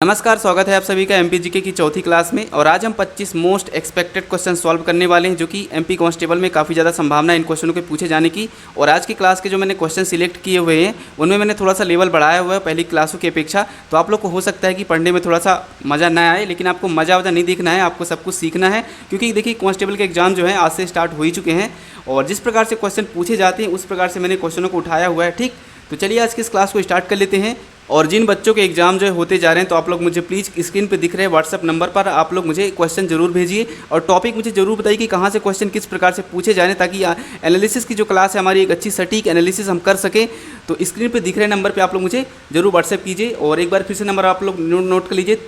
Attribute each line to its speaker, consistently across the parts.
Speaker 1: नमस्कार, स्वागत है आप सभी का एमपी जीके की चौथी क्लास में। और आज हम 25 मोस्ट एक्सपेक्टेड क्वेश्चन सॉल्व करने वाले हैं, जो कि एमपी कांस्टेबल में काफ़ी ज़्यादा संभावना है इन क्वेश्चनों के पूछे जाने की। और आज की क्लास के जो मैंने क्वेश्चन सिलेक्ट किए हुए हैं उनमें मैंने थोड़ा सा लेवल बढ़ाया हुआ है पहली क्लासों की अपेक्षा। तो आप लोग को हो सकता है कि पढ़ने में थोड़ा सा मज़ा ना आए, लेकिन आपको मज़ा वज़ा नहीं देखना है, आपको सब कुछ सीखना है। क्योंकि देखिए कांस्टेबल के एग्जाम जो है आज से स्टार्ट हो ही चुके हैं, और जिस प्रकार से क्वेश्चन पूछे जाते हैं उस प्रकार से मैंने क्वेश्चनों को उठाया हुआ है। ठीक, तो चलिए आज की इस क्लास को स्टार्ट कर लेते हैं। और जिन बच्चों के एग्जाम जो है होते जा रहे हैं, तो आप लोग मुझे प्लीज़ स्क्रीन पे दिख रहे हैं व्हाट्सअप नंबर पर आप लोग मुझे क्वेश्चन जरूर भेजिए, और टॉपिक मुझे जरूर बताइए कि कहाँ से क्वेश्चन किस प्रकार से पूछे जा रहे हैं, ताकि एनालिसिस की जो क्लास है हमारी एक अच्छी सटीक एनालिसिस हम कर सकें। तो स्क्रीन पे दिख रहे नंबर पर आप लोग मुझे जरूर व्हाट्सअप कीजिए। और एक बार फिर से नंबर आप लोग नोट कर लीजिए,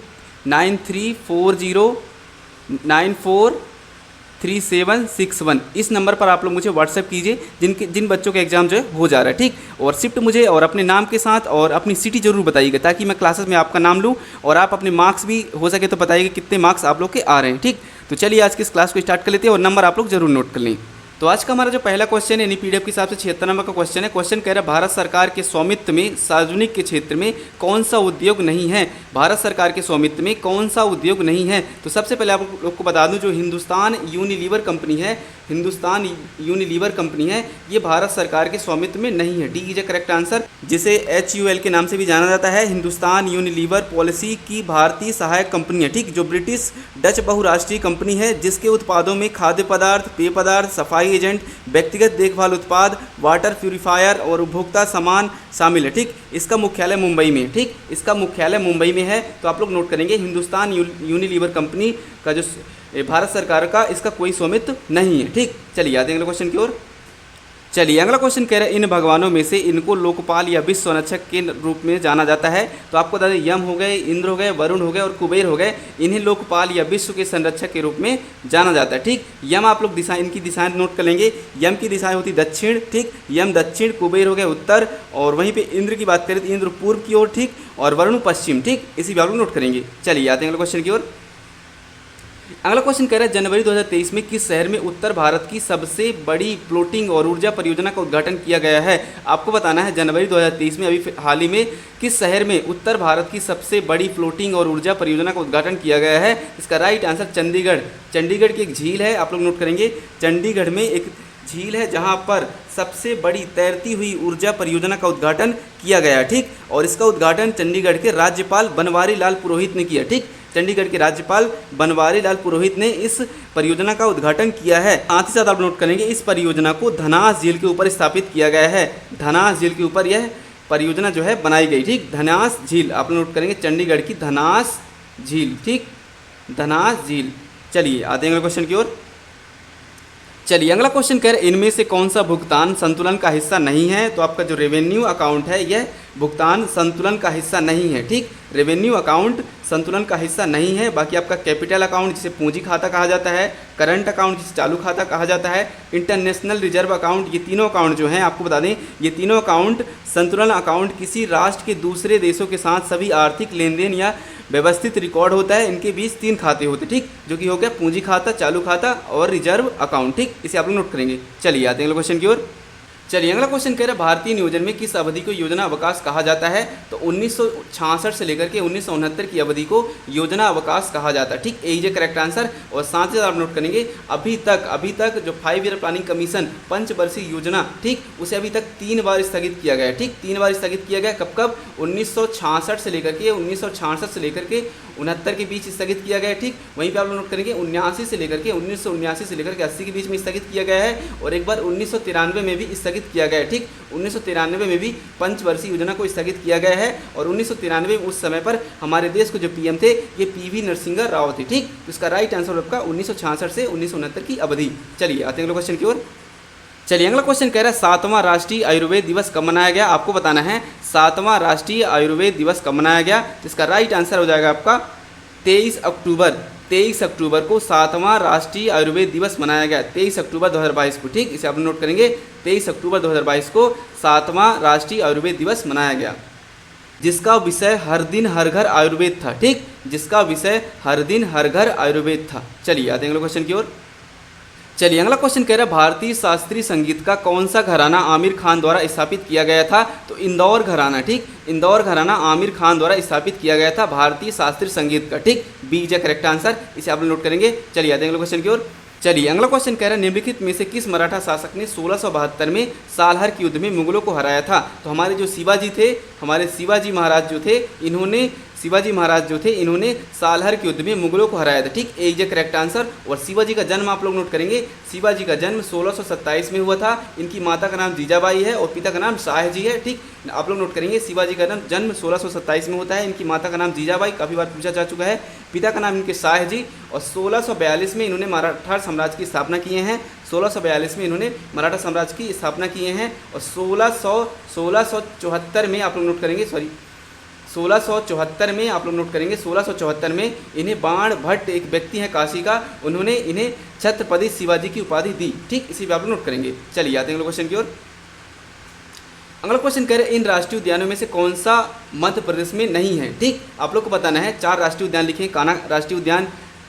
Speaker 1: 9340943761। इस नंबर पर आप लोग मुझे व्हाट्सएप कीजिए जिन बच्चों के एग्जाम जो है हो जा रहा है। ठीक, और शिफ्ट मुझे और अपने नाम के साथ और अपनी सिटी जरूर बताइएगा, ताकि मैं क्लासेस में आपका नाम लूँ, और आप अपने मार्क्स भी हो सके तो बताइएगा कितने मार्क्स आप लोग के आ रहे हैं। ठीक, तो चलिए आज की इस क्लास को स्टार्ट कर लेते हैं, और नंबर आप लोग जरूर नोट कर लें। तो आज का हमारा जो पहला क्वेश्चन है पीडीएफ के हिसाब से 76 नंबर का क्वेश्चन है। क्वेश्चन कह रहा है भारत सरकार के स्वामित्व में सार्वजनिक के क्षेत्र में कौन सा उद्योग नहीं है। भारत सरकार के स्वामित्व में कौन सा उद्योग नहीं है। तो सबसे पहले आप लोग को बता दूं, जो हिंदुस्तान यूनिलीवर कंपनी है, हिंदुस्तान यूनिलीवर कंपनी है, ये भारत सरकार के स्वामित्व में नहीं है। D is A correct answer, जिसे HUL के नाम से भी जाना जाता है। हिंदुस्तान यूनिलीवर पॉलिसी की भारतीय सहायक कंपनी है। ठीक, जो ब्रिटिश डच बहुराष्ट्रीय कंपनी है, जिसके उत्पादों में खाद्य पदार्थ, पेय पदार्थ, सफाई एजेंट, व्यक्तिगत देखभाल उत्पाद, वाटर प्यूरिफायर और उपभोक्ता सामान शामिल है। ठीक, इसका मुख्यालय मुंबई में है। ठीक, इसका मुख्यालय मुंबई में है। तो आप लोग नोट करेंगे हिंदुस्तान यूनिलीवर कंपनी का जो भारत सरकार का इसका कोई स्वामित्व नहीं है। ठीक, चलिए आते हैं अगले क्वेश्चन की ओर। चलिए अगला क्वेश्चन कह रहा है इन भगवानों में से इनको लोकपाल या विश्व संरक्षक के रूप में जाना जाता है। तो आपको बता दें, यम हो गए, इंद्र हो गए, वरुण हो गए और कुबेर हो गए, इन्हें लोकपाल या विश्व के संरक्षक के रूप में जाना जाता है। ठीक, यम आप लोग दिशा, इनकी दिशाएं नोट कर लेंगे। यम की दिशाएं होती दक्षिण। ठीक, यम दक्षिण, कुबेर हो गए उत्तर, और वहीं पे इंद्र की बात करें तो इंद्र पूर्व की ओर। ठीक, और वरुण पश्चिम। ठीक, इसी भी आप लोग नोट करेंगे। चलिए आते हैं अगले क्वेश्चन की ओर। अगला क्वेश्चन कह रहा है जनवरी 2023 में किस शहर में उत्तर भारत की सबसे बड़ी फ्लोटिंग और ऊर्जा परियोजना का उद्घाटन किया गया है। आपको बताना है जनवरी 2023 में अभी हाल ही में किस शहर में उत्तर भारत की सबसे बड़ी फ्लोटिंग और ऊर्जा परियोजना का उद्घाटन किया गया है। इसका राइट आंसर चंडीगढ़। चंडीगढ़ की एक झील है, आप लोग नोट करेंगे। चंडीगढ़ में एक झील है जहां पर सबसे बड़ी तैरती हुई ऊर्जा परियोजना का उद्घाटन किया गया है। ठीक, और इसका उद्घाटन चंडीगढ़ के राज्यपाल बनवारी लाल पुरोहित ने किया। ठीक, चंडीगढ़ के राज्यपाल बनवारी लाल पुरोहित ने इस परियोजना का उद्घाटन किया है। साथ ही साथ आप नोट करेंगे इस परियोजना को धनास झील के ऊपर स्थापित किया गया है। धनास झील के ऊपर यह परियोजना जो है बनाई गई। ठीक, धनास झील आप नोट करेंगे, चंडीगढ़ की धनास झील। ठीक, धनास झील। चलिए आते हैं अगले क्वेश्चन की ओर। चलिए अगला क्वेश्चन कह रहे हैं इनमें से कौन सा भुगतान संतुलन का हिस्सा नहीं है। तो आपका जो रेवेन्यू अकाउंट है यह भुगतान संतुलन का हिस्सा नहीं है। ठीक, रेवेन्यू अकाउंट संतुलन का हिस्सा नहीं है। बाकी आपका कैपिटल अकाउंट जिसे पूंजी खाता कहा जाता है, करंट अकाउंट जिसे चालू खाता कहा जाता है, इंटरनेशनल रिजर्व अकाउंट, ये तीनों अकाउंट जो हैं आपको बता दें, ये तीनों अकाउंट संतुलन अकाउंट किसी राष्ट्र के दूसरे देशों के साथ सभी आर्थिक लेन देन या व्यवस्थित रिकॉर्ड होता है। इनके बीच 3 खाते होते हैं। ठीक, जो कि हो गया पूंजी खाता, चालू खाता और रिजर्व अकाउंट। ठीक, इसे आप लोग नोट करेंगे। चलिए आते हैं अगले क्वेश्चन की ओर। चलिए अगला क्वेश्चन कह रहा है भारतीय नियोजन में किस अवधि को योजना अवकाश कहा जाता है। तो 1966 से लेकर के 1969 की अवधि को योजना अवकाश कहा जाता है। ठीक, ए करेक्ट आंसर। और साथ ही आप नोट करेंगे अभी तक जो 5 ईयर प्लानिंग कमीशन पंचवर्षीय योजना, ठीक, उसे अभी तक 3 बार स्थगित किया गया है। ठीक, 3 बार स्थगित किया गया। कब 1966 से लेकर के 69 के बीच स्थगित किया गया है। ठीक, वहीं पे आप लोग नोट करेंगे 1979 से लेकर के 80 के बीच में स्थगित किया गया है, और एक बार 1993 में भी स्थगित किया गया है। ठीक, 1993 में भी पंचवर्षीय योजना को स्थगित किया गया है, और 1993 उस समय पर हमारे देश को जो PM थे ये PV नरसिंह राव थे। ठीक, तो इसका राइट आंसर आपका 1966 से 1969 की अवधि। चलिए आते हैं अगले क्वेश्चन की ओर। चलिए अगला क्वेश्चन कह रहा है 7वां राष्ट्रीय आयुर्वेद दिवस कब मनाया गया। आपको बताना है 7वां राष्ट्रीय आयुर्वेद दिवस कब मनाया गया। इसका राइट आंसर हो जाएगा आपका 23 अक्टूबर को 7वां राष्ट्रीय आयुर्वेद दिवस मनाया गया। 23 अक्टूबर 2022 को। ठीक, इसे आप नोट करेंगे। 23 अक्टूबर 2022 को 7वां राष्ट्रीय आयुर्वेद दिवस मनाया गया, जिसका विषय हर दिन हर घर आयुर्वेद था। ठीक, जिसका विषय हर दिन हर घर आयुर्वेद था। चलिए आते हैं अगले क्वेश्चन की ओर। चलिए अगला क्वेश्चन कह रहा है भारतीय शास्त्रीय संगीत का कौन सा घराना आमिर खान द्वारा स्थापित किया गया था। तो इंदौर घराना, ठीक, इंदौर घराना आमिर खान द्वारा स्थापित किया गया था भारतीय शास्त्रीय संगीत का, ठीक, बी इज करेक्ट आंसर, इसे आप लोग नोट करेंगे। चलिए आते हैं अगले क्वेश्चन की ओर। चलिए अगला क्वेश्चन कह रहा है निम्नलिखित में से किस मराठा शासक ने 1672 में सालहर के युद्ध में मुगलों को हराया था। तो हमारे जो शिवाजी थे, हमारे शिवाजी महाराज जो थे, इन्होंने सालहर के युद्ध में मुगलों को हराया था, ठीक, ए इज करेक्ट आंसर। और शिवाजी का जन्म आप लोग नोट करेंगे, शिवाजी का जन्म 1627 में हुआ था। इनकी माता का नाम जीजाबाई है और पिता का नाम शाहजी है, ठीक, आप लोग नोट करेंगे शिवाजी का जन्म 1627 में होता है। इनकी माता का नाम जीजाबाई, काफ़ी बार पूछा जा चुका है। पिता का नाम इनके शाहजी, और 1642 में इन्होंने मराठा साम्राज्य की स्थापना किए हैं। 1642 में इन्होंने मराठा साम्राज्य की स्थापना किए हैं। और 1674 में आप लोग नोट करेंगे, 1674 में आप लोग नोट करेंगे, 1674 में इन्हें बाण भट्ट, एक व्यक्ति हैं काशी का, उन्होंने इन्हें छत्रपति शिवाजी की उपाधि दी, ठीक, इसी पे आप लोग नोट करेंगे। चलिए आते हैं अगले क्वेश्चन की ओर। अगला क्वेश्चन कह रहे हैं इन राष्ट्रीय उद्यानों में से कौन सा मध्य प्रदेश में नहीं है, ठीक, आप लोग को बताना है। 4 राष्ट्रीय उद्यान लिखे, कान्हा राष्ट्रीय उद्यान,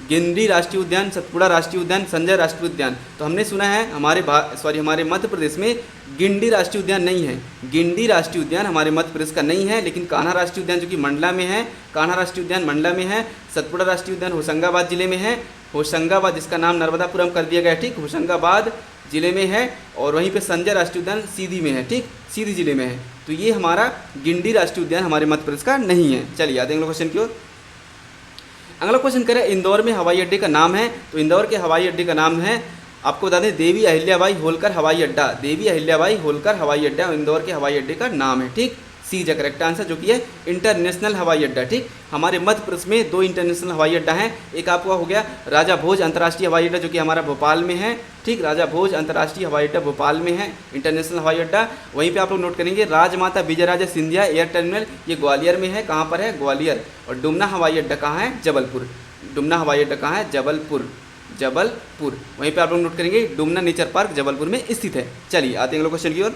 Speaker 1: गिंडी राष्ट्रीय उद्यान, सतपुड़ा राष्ट्रीय उद्यान, संजय राष्ट्रीय उद्यान। तो हमने सुना है हमारे मध्य प्रदेश में गिंडी राष्ट्रीय उद्यान नहीं है। गिंडी राष्ट्रीय उद्यान हमारे मध्य प्रदेश का नहीं है, लेकिन कान्हा राष्ट्रीय उद्यान जो कि मंडला में है, कान्हा राष्ट्रीय उद्यान मंडला में है। सतपुड़ा राष्ट्रीय उद्यान होशंगाबाद जिले में है, होशंगाबाद जिसका नाम नर्मदापुरम कर दिया गया, ठीक, होशंगाबाद जिले में है। और वहीं पे संजय राष्ट्रीय उद्यान सीधी में है, ठीक, सीधी जिले में है। तो ये हमारा गिंडी राष्ट्रीय उद्यान हमारे मध्य प्रदेश का नहीं है। चलिए आते हैं अगले क्वेश्चन की ओर। अगला क्वेश्चन करें इंदौर में हवाई अड्डे का नाम है। तो इंदौर के हवाई अड्डे का नाम है, आपको बता दें, देवी अहिल्याबाई होलकर हवाई अड्डा। देवी अहिल्याबाई होलकर हवाई अड्डा इंदौर के हवाई अड्डे का नाम है, ठीक, सी इज करेक्ट आंसर, जो कि है इंटरनेशनल हवाई अड्डा, ठीक। हमारे मध्य प्रदेश में 2 इंटरनेशनल हवाई अड्डा हैं। एक आपका हो गया राजा भोज अंतर्राष्ट्रीय हवाई अड्डा, जो कि हमारा भोपाल में है, ठीक, राजा भोज अंतर्राष्ट्रीय हवाई अड्डा भोपाल में है, इंटरनेशनल हवाई अड्डा। वहीं पे आप लोग नोट करेंगे राजमाता विजयराजा सिंधिया एयर टर्मिनल, ये ग्वालियर में है। कहाँ पर है? ग्वालियर। और डुमना हवाई अड्डा कहाँ है? जबलपुर। डुमना हवाई अड्डा कहाँ है? जबलपुर, जबलपुर। वहीं पे आप लोग नोट करेंगे डुमना नेचर पार्क जबलपुर में स्थित है। चलिए आते हैं अगले क्वेश्चन की ओर।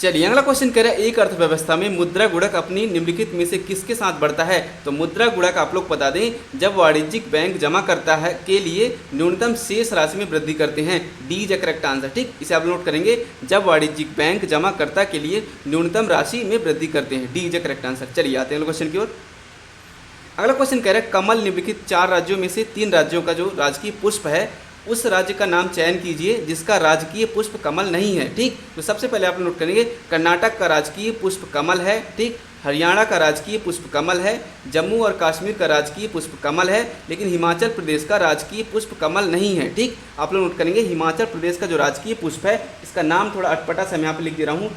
Speaker 1: चलिए अगला क्वेश्चन कह रहा है एक अर्थव्यवस्था में मुद्रा गुणक अपनी निम्नलिखित में से किसके साथ बढ़ता है। तो मुद्रा गुणक आप लोग बता दें, जब वाणिज्यिक बैंक जमा करता है के लिए न्यूनतम शेष राशि में वृद्धि करते हैं। डी इज करेक्ट आंसर, ठीक, इसे आप नोट करेंगे, जब वाणिज्यिक बैंक जमाकर्ता के लिए न्यूनतम राशि में वृद्धि करते हैं। D is correct answer. चलिए आते हैं क्वेश्चन की ओर। अगला क्वेश्चन कह रहा है कमल निम्नलिखित 4 राज्यों में से 3 राज्यों का जो राजकीय पुष्प है उस राज्य का नाम चयन कीजिए जिसका राजकीय पुष्प कमल नहीं है, ठीक। तो सबसे पहले आप नोट करेंगे कर्नाटक का राजकीय पुष्प कमल है, ठीक, हरियाणा का राजकीय पुष्प कमल है, जम्मू और कश्मीर का राजकीय पुष्प कमल है, लेकिन हिमाचल प्रदेश का राजकीय पुष्प कमल नहीं है, ठीक। आप लोग नोट करेंगे हिमाचल प्रदेश का जो राजकीय पुष्प है इसका नाम थोड़ा अटपटा सा मैं यहाँ पर लिख दे रहा हूँ,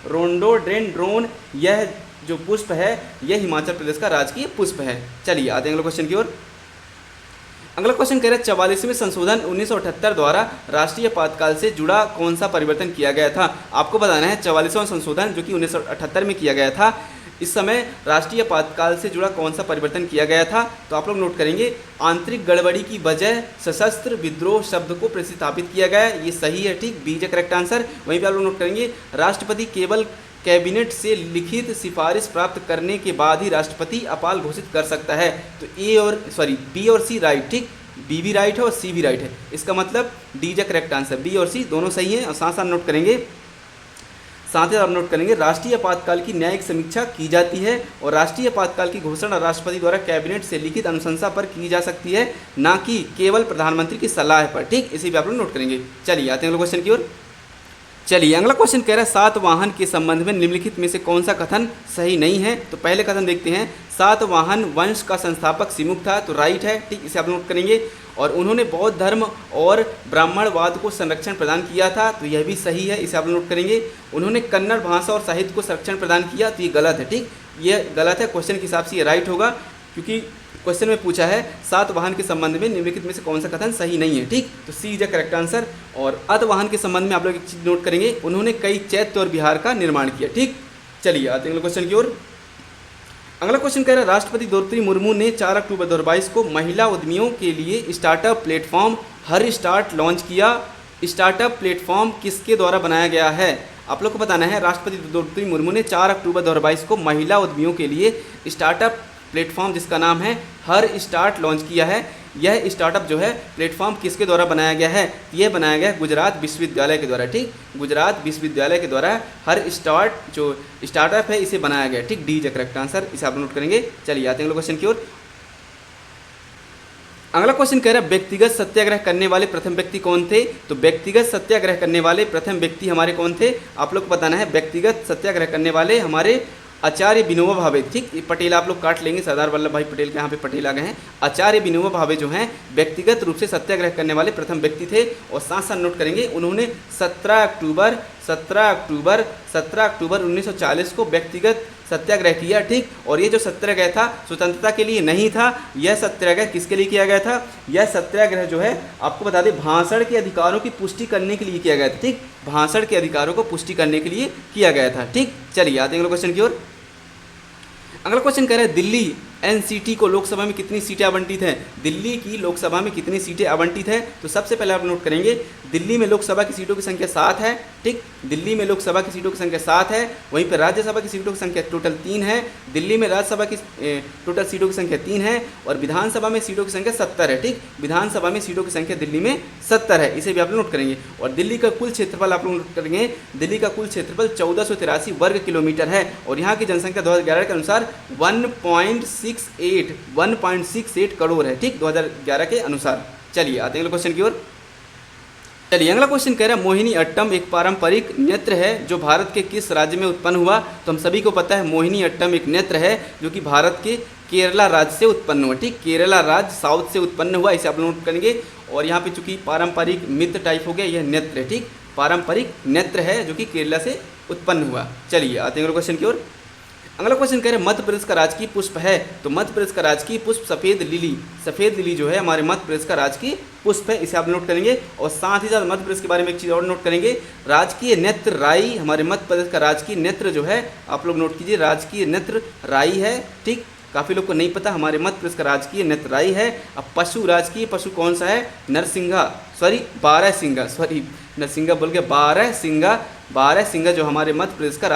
Speaker 1: रोडोडेंड्रोन। यह जो पुष्प है यह हिमाचल प्रदेश का राजकीय पुष्प है। चलिए आते हैं अगले क्वेश्चन की ओर। अगला क्वेश्चन कह रहा है 44वें संशोधन 1978 द्वारा राष्ट्रीय आपातकाल से जुड़ा कौन सा परिवर्तन किया गया था। आपको बताना है 44वां संशोधन जो कि 1978 में किया गया था, इस समय राष्ट्रीय आपातकाल से जुड़ा कौन सा परिवर्तन किया गया था। तो आप लोग नोट करेंगे आंतरिक गड़बड़ी की वजह सशस्त्र विद्रोह शब्द को प्रतिस्थापित किया गया, ये सही है, ठीक, बी इज करेक्ट आंसर। वहीं पर आप लोग नोट करेंगे राष्ट्रपति केवल कैबिनेट से लिखित सिफारिश प्राप्त करने के बाद ही राष्ट्रपति अपाल घोषित कर सकता है। तो बी और सी राइट, ठीक, बी भी राइट है और सी भी राइट है, इसका मतलब D is correct answer, B और सी दोनों सही हैं। और साथ साथ आप नोट करेंगे राष्ट्रीय आपातकाल की न्यायिक समीक्षा की जाती है और राष्ट्रीय आपातकाल की घोषणा राष्ट्रपति द्वारा कैबिनेट से लिखित अनुशंसा पर की जा सकती है, ना कि केवल प्रधानमंत्री की सलाह पर, ठीक, इसी भी आप लोग नोट करेंगे। चलिए आते हैं अगले क्वेश्चन की ओर। चलिए अगला क्वेश्चन कह रहा है सातवाहन के संबंध में निम्नलिखित में से कौन सा कथन सही नहीं है। तो पहले कथन देखते हैं, सातवाहन वंश का संस्थापक सिमुक था, तो राइट है, ठीक, इसे आप नोट करेंगे। और उन्होंने बौद्ध धर्म और ब्राह्मणवाद को संरक्षण प्रदान किया था, तो यह भी सही है, इसे आप नोट करेंगे। उन्होंने कन्नड़ भाषा और साहित्य को संरक्षण प्रदान किया, तो ये गलत है, ठीक, ये गलत है, क्वेश्चन के हिसाब से ये राइट होगा, क्योंकि क्वेश्चन में पूछा है सातवाहन के संबंध में निम्नलिखित में से कौन सा कथन सही नहीं है, ठीक, तो सी इज अ करेक्ट आंसर। और अतवाहन के संबंध में आप लोग एक चीज नोट करेंगे, उन्होंने कई चैत्य और विहार का निर्माण किया, ठीक। चलिए आते हैं अगले क्वेश्चन की ओर। अगला क्वेश्चन कह रहा है राष्ट्रपति द्रौपदी मुर्मू ने 4 अक्टूबर 2022 को महिला उद्यमियों के लिए स्टार्टअप प्लेटफॉर्म हर स्टार्ट लॉन्च किया। स्टार्टअप प्लेटफॉर्म किसके द्वारा बनाया गया है। आप लोग को बताना है राष्ट्रपति द्रौपदी मुर्मू ने 4 अक्टूबर 2022 को महिला उद्यमियों के लिए स्टार्टअप प्लेटफॉर्म जिसका नाम है हर स्टार्ट लॉन्च किया है। यह स्टार्टअप जो है प्लेटफॉर्म किसके द्वारा बनाया गया है? यह बनाया गया है गुजरात विश्वविद्यालय के द्वारा, ठीक, गुजरात विश्वविद्यालय के द्वारा हर जो स्टार्टअप है इसे बनाया गया, ठीक, डी इज करेक्ट आंसर, इसे आप नोट करेंगे। चलिए आते हैं अगले क्वेश्चन की ओर। अगला क्वेश्चन कह रहा है व्यक्तिगत सत्याग्रह करने वाले प्रथम व्यक्ति कौन थे? तो व्यक्तिगत सत्याग्रह करने वाले प्रथम व्यक्ति हमारे कौन थे? आप लोग को बताना है। व्यक्तिगत सत्याग्रह करने वाले हमारे आचार्य विनोबा भावे, ठीक, पटेल आप लोग काट लेंगे, सरदार वल्लभ भाई पटेल के यहाँ पे पटेल आ गए हैं। आचार्य विनोबा भावे जो हैं व्यक्तिगत रूप से सत्याग्रह करने वाले प्रथम व्यक्ति थे। और साथ साथ नोट करेंगे उन्होंने 17 अक्टूबर 1940 को व्यक्तिगत सत्याग्रह किया, ठीक। और ये जो सत्याग्रह था स्वतंत्रता के लिए नहीं था, यह सत्याग्रह किसके लिए किया गया था? यह सत्याग्रह जो है आपको बता दें भाषण के अधिकारों की पुष्टि करने के लिए किया गया था, ठीक, भाषण के अधिकारों को पुष्टि करने के लिए किया गया था, ठीक। चलिए आते हैं अगले क्वेश्चन की ओर। अगला क्वेश्चन कह रहा है दिल्ली एनसीटी को लोकसभा में कितनी सीटें आवंटित हैं? दिल्ली की लोकसभा में कितनी सीटें आवंटित हैं? तो सबसे पहले आप नोट करेंगे दिल्ली में लोकसभा की सीटों की संख्या 7 है, ठीक, दिल्ली में लोकसभा की सीटों की संख्या 7 है। वहीं पर राज्यसभा की सीटों की संख्या टोटल 3 है। दिल्ली में राज्यसभा की टोटल सीटों की संख्या 3 है और विधानसभा में सीटों की संख्या 70 है, ठीक, विधानसभा में सीटों की संख्या दिल्ली में 70 है, इसे भी आप नोट करेंगे। और दिल्ली का कुल क्षेत्रफल आप लोग नोट करेंगे, दिल्ली का कुल क्षेत्रफल 1483 वर्ग किलोमीटर है और यहाँ की जनसंख्या 2011 के अनुसार 1.68 करोड़ है, ठीक, 2011 के अनुसार। चलिए आते हैं अगले क्वेश्चन की ओर। चलिए अगला क्वेश्चन कह रहा है मोहिनी अट्टम एक पारंपरिक नृत्य है जो भारत के किस राज्य में उत्पन्न हुआ? तो हम सभी को पता है मोहिनी अट्टम एक नृत्य है जो कि भारत के केरला राज्य से उत्पन्न हुआ, ठीक, केरला राज्य साउथ से उत्पन्न हुआ, इसे आप नोट करेंगे। और यहाँ पे चूंकि पारंपरिक नृत्य टाइप हो गया, यह नृत्य है, ठीक, पारंपरिक नृत्य है जो कि केरला से उत्पन्न हुआ। चलिए आते हैं अगले क्वेश्चन की ओर। अगला क्वेश्चन कह रहे हैं मध्य प्रदेश का राजकीय पुष्प है? तो मध्य प्रदेश का राजकीय पुष्प सफ़ेद लिली जो है हमारे मध्य प्रदेश का राजकीय पुष्प है, इसे आप नोट करेंगे। और साथ ही साथ मध्य प्रदेश के बारे में एक चीज़ और नोट करेंगे, राजकीय नृत्य राई, हमारे मध्य प्रदेश का राजकीय नृत्य जो है आप लोग नोट कीजिए, राजकीय नृत्य राई है, ठीक, काफ़ी लोग को नहीं पता हमारे मध्य प्रदेश का राजकीय नृत्य राई है। अब पशु, राजकीय पशु कौन सा है? नरसिंगा बोल के बारहसिंगा जो हमारे मध्य प्रदेश का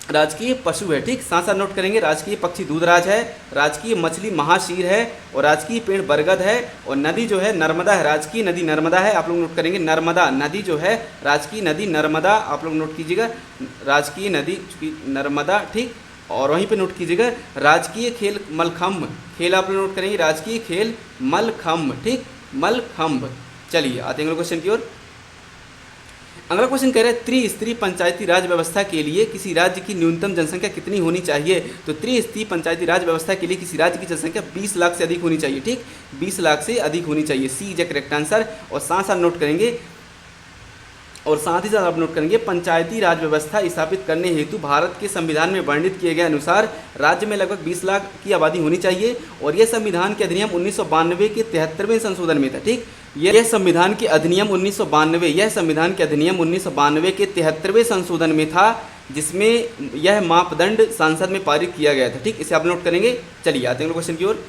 Speaker 1: राजकीय पशु है, ठीक। साथ साथ नोट करेंगे राजकीय पक्षी दूधराज है, राजकीय मछली महाशीर है और राजकीय पेड़ बरगद है। और नदी जो है नर्मदा है, राजकीय नदी नर्मदा है, आप लोग नोट करेंगे। नर्मदा नदी जो है राजकीय नदी नर्मदा, आप लोग नोट कीजिएगा, राजकीय नदी नर्मदा, ठीक। और वहीं पे नोट कीजिएगा राजकीय खेल मलखम्भ, खेल आप लोग नोट करेंगे, राजकीय खेल मलखम्भ, ठीक, मलखम्भ। चलिए आते हैं क्वेश्चन की ओर। अगला क्वेश्चन कह रहे हैं त्रिस्तरीय पंचायती राज व्यवस्था के लिए किसी राज्य की न्यूनतम जनसंख्या कितनी होनी चाहिए? तो त्रिस्तरीय पंचायती राज व्यवस्था के लिए किसी राज्य की जनसंख्या 20 लाख से अधिक होनी चाहिए, ठीक, 20 लाख से अधिक होनी चाहिए, सी इज करेक्ट आंसर। और साथ साथ नोट करेंगे आप नोट करेंगे पंचायती राज व्यवस्था स्थापित करने हेतु भारत के संविधान में वर्णित किए गए अनुसार राज्य में लगभग 20 लाख की आबादी होनी चाहिए। और यह संविधान के अधिनियम 1992 के 73वें संशोधन में था, ठीक, यह संविधान के अधिनियम 1992 के 73वें संशोधन में था, जिसमें यह मापदंड संसद में पारित किया गया था, ठीक, इसे आप नोट करेंगे। चलिए आते हैं क्वेश्चन की ओर।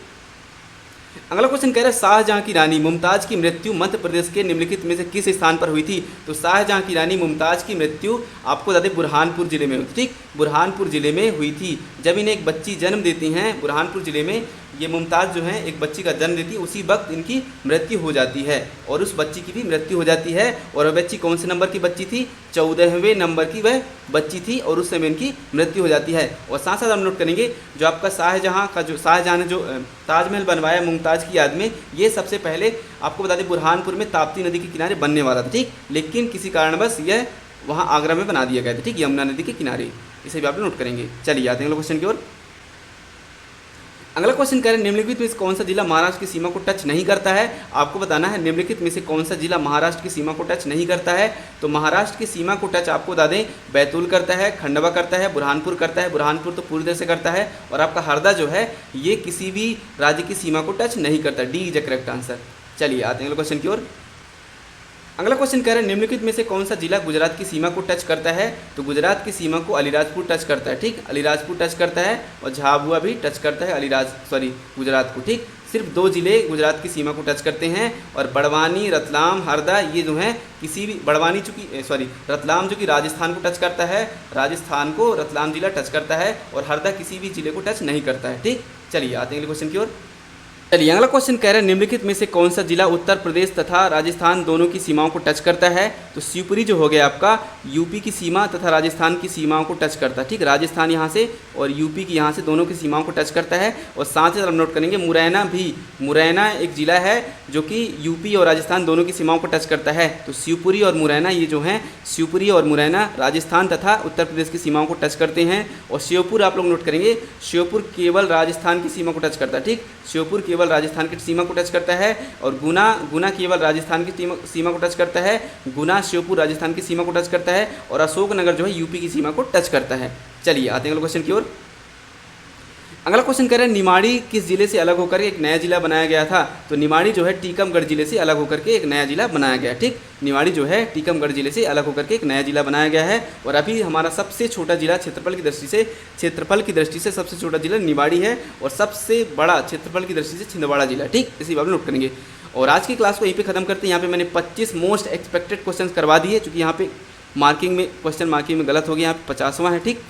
Speaker 1: अगला क्वेश्चन कह रहा है शाहजहां की रानी मुमताज़ की मृत्यु मध्य प्रदेश के निम्नलिखित में से किस स्थान पर हुई थी? तो शाहजहां की रानी मुमताज़ की मृत्यु आपको बता दें बुरहानपुर जिले में हुई थी, ठीक, बुरहानपुर जिले में हुई थी। जब इन्हें एक बच्ची जन्म देती हैं बुरहानपुर जिले में, ये मुमताज़ जो हैं एक बच्ची का जन्म देती है, उसी वक्त इनकी मृत्यु हो जाती है और उस बच्ची की भी मृत्यु हो जाती है। और वह बच्ची कौन से नंबर की बच्ची थी? 14वें नंबर की वह बच्ची थी और उस समय इनकी मृत्यु हो जाती है। और साथ साथ हम नोट करेंगे जो आपका शाहजहां ने जो ताजमहल बनवाया मुमताज़ की याद में, ये सबसे पहले आपको बता दें बुरहानपुर में ताप्ती नदी के किनारे बनने वाला था, ठीक, लेकिन किसी कारणवश यह वहाँ आगरा में बना दिया गया था, ठीक, यमुना नदी के किनारे, इसे भी आप नोट करेंगे। चलिए आते हैं क्वेश्चन की ओर। अगला क्वेश्चन कह रहे हैं निम्नलिखित में से कौन सा जिला महाराष्ट्र की सीमा को टच नहीं करता है? आपको बताना है निम्नलिखित में से कौन सा जिला महाराष्ट्र की सीमा को टच नहीं करता है। तो महाराष्ट्र की सीमा को टच आपको बता दें बैतूल करता है, खंडवा करता है, बुरहानपुर करता है, बुरहानपुर तो पूरी तरह से करता है, और आपका हरदा जो है ये किसी भी राज्य की सीमा को टच नहीं करता, D is the correct answer. चलिए आते हैं अगले क्वेश्चन की ओर। अगला क्वेश्चन कह रहे हैं निम्नलिखित में से कौन सा जिला गुजरात की सीमा को टच करता है? तो गुजरात की सीमा को अलीराजपुर टच करता है, ठीक, अलीराजपुर टच करता है और झाबुआ भी टच करता है गुजरात को, ठीक। सिर्फ 2 जिले गुजरात की सीमा को टच करते हैं और बड़वानी, रतलाम, हरदा ये जो हैं किसी भी रतलाम जो कि राजस्थान को टच करता है, राजस्थान को रतलाम जिला टच करता है और हरदा किसी भी जिले को टच नहीं करता है, ठीक। चलिए आते हैं अगले क्वेश्चन की ओर। चलिए अगला क्वेश्चन कह रहा है निम्नलिखित में से कौन सा जिला उत्तर प्रदेश तथा राजस्थान दोनों की सीमाओं को टच करता है। तो शिवपुरी जो हो गया आपका यूपी की सीमा तथा राजस्थान की सीमाओं को टच करता है। ठीक, राजस्थान यहाँ से और यूपी की यहाँ से दोनों की सीमाओं को टच करता है। और साथ ही हम नोट करेंगे मुरैना भी, मुरैना एक जिला है जो कि यूपी और राजस्थान दोनों की सीमाओं को टच करता है। तो शिवपुरी और मुरैना ये जो हैं, शिवपुरी और मुरैना राजस्थान तथा उत्तर प्रदेश की सीमाओं को टच करते हैं। और श्योपुर आप लोग नोट करेंगे, श्योपुर केवल राजस्थान की सीमा को टच करता है। ठीक, श्योपुर केवल राजस्थान की सीमा को टच करता है। और गुना केवल राजस्थान की सीमा को टच करता है। गुना श्योपुर राजस्थान की सीमा को टच करता है। और अशोकनगर जो है यूपी की सीमा को टच करता है। चलिए आते हैं अगले क्वेश्चन की ओर। अगला क्वेश्चन कह रहे हैं निमाड़ी किस जिले से अलग होकर एक नया जिला बनाया गया था। तो निमाड़ी जो है टीकमगढ़ जिले से अलग होकर के एक नया जिला बनाया गया है। ठीक, निमाड़ी जो है टीकमगढ़ जिले से अलग होकर के एक नया जिला बनाया गया है। और अभी हमारा सबसे छोटा जिला क्षेत्रफल की दृष्टि से सबसे छोटा जिला निमाड़ी है। और सबसे बड़ा क्षेत्रफल की दृष्टि से छिंदवाड़ा जिला। ठीक, इसी बात में नोट करेंगे। और आज की क्लास को यहीं पे खत्म करते हैं। यहाँ पे मैंने 25 मोस्ट एक्सपेक्टेड क्वेश्चन करवा दिए, क्योंकि यहाँ पे क्वेश्चन मार्किंग में गलत हो गया। यहाँ पे 50वां है। ठीक,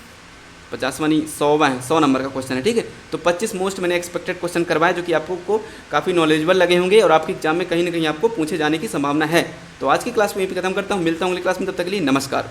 Speaker 1: 50वां नहीं 100वां है, 100 नंबर का क्वेश्चन है। ठीक है, तो 25 मोस्ट मैंने एक्सपेक्टेड क्वेश्चन करवाए जो कि आपको काफ़ी नॉलेजेबल लगे होंगे और आपके एग्जाम में कहीं ना कहीं आपको पूछे जाने की संभावना है। तो आज की क्लास में यहीं पे खत्म करता हूँ। मिलता हूँ अगली क्लास में, तब तक के लिए नमस्कार।